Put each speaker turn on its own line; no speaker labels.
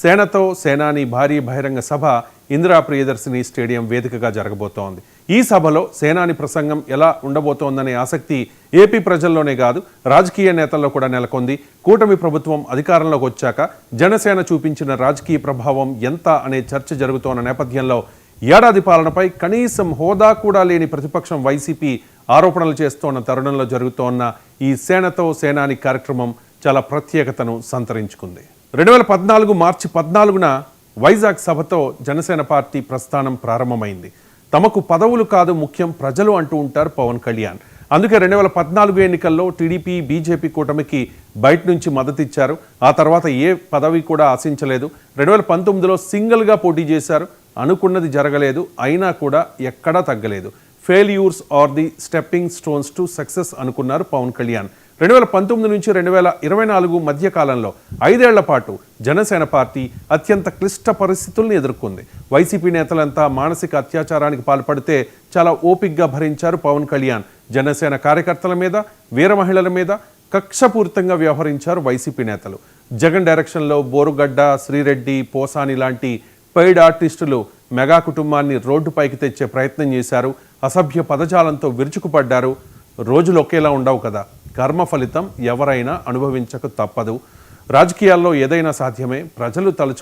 సేనతో సేనాని భారీ బహిరంగ సభ ఇందిరా ప్రియదర్శిని స్టేడియం వేదికగా జరగబోతోంది. ఈ సభలో సేనాని ప్రసంగం ఎలా ఉండబోతోందనే ఆసక్తి ఏపీ ప్రజల్లోనే కాదు రాజకీయ నేతల్లో కూడా నెలకొంది. కూటమి ప్రభుత్వం అధికారంలోకి వచ్చాక జనసేన చూపించిన రాజకీయ ప్రభావం ఎంత అనే చర్చ జరుగుతోన్న నేపథ్యంలో ఏడాది పాలనపై కనీసం హోదా కూడా లేని ప్రతిపక్షం వైసీపీ ఆరోపణలు చేస్తోన్న తరుణంలో జరుగుతోన్న ఈ సేనతో సేనాని కార్యక్రమం చాలా ప్రత్యేకతను సంతరించుకుంది. 2014 మార్చి 14న వైజాగ్ సభతో జనసేన పార్టీ ప్రస్థానం ప్రారంభమైంది. తమకు పదవులు కాదు ముఖ్యం, ప్రజలు అంటూ ఉంటారు పవన్ కళ్యాణ్. అందుకే 2014 ఎన్నికల్లో టీడీపీ బీజేపీ కూటమికి బయట నుంచి మద్దతు ఇచ్చారు. ఆ తర్వాత ఏ పదవి కూడా ఆశించలేదు. 2019లో సింగిల్గా పోటీ చేశారు. అనుకున్నది జరగలేదు, అయినా కూడా ఎక్కడా తగ్గలేదు. Failures are the stepping stones to success అనుకున్నారు పవన్ కళ్యాణ్. 2019 నుంచి 2024 మధ్య కాలంలో 5 ఏళ్ల పాటు జనసేన పార్టీ అత్యంత క్లిష్ట పరిస్థితుల్ని ఎదుర్కొంది. వైసీపీ నేతలంతా మానసిక అత్యాచారానికి పాల్పడితే చాలా ఓపిగ్గా భరించారు పవన్ కళ్యాణ్. జనసేన కార్యకర్తల మీద, వీర మహిళల మీద కక్షపూరితంగా వ్యవహరించారు వైసీపీ నేతలు. జగన్ డైరెక్షన్లో బోరుగడ్డ, శ్రీరెడ్డి, పోసాని లాంటి పెయిడ్ ఆర్టిస్టులు మెగా కుటుంబాన్ని రోడ్డుపైకి తెచ్చే ప్రయత్నం చేశారు. అసభ్య పదజాలంతో విరుచుకుపడ్డారు. రోజులు ఒకేలా ఉండవు కదా, కర్మ ఫలితం ఎవరైనా అనుభవించక తప్పదు. రాజకీయాల్లో ఏదైనా సాధ్యమే. ప్రజలు తలుచు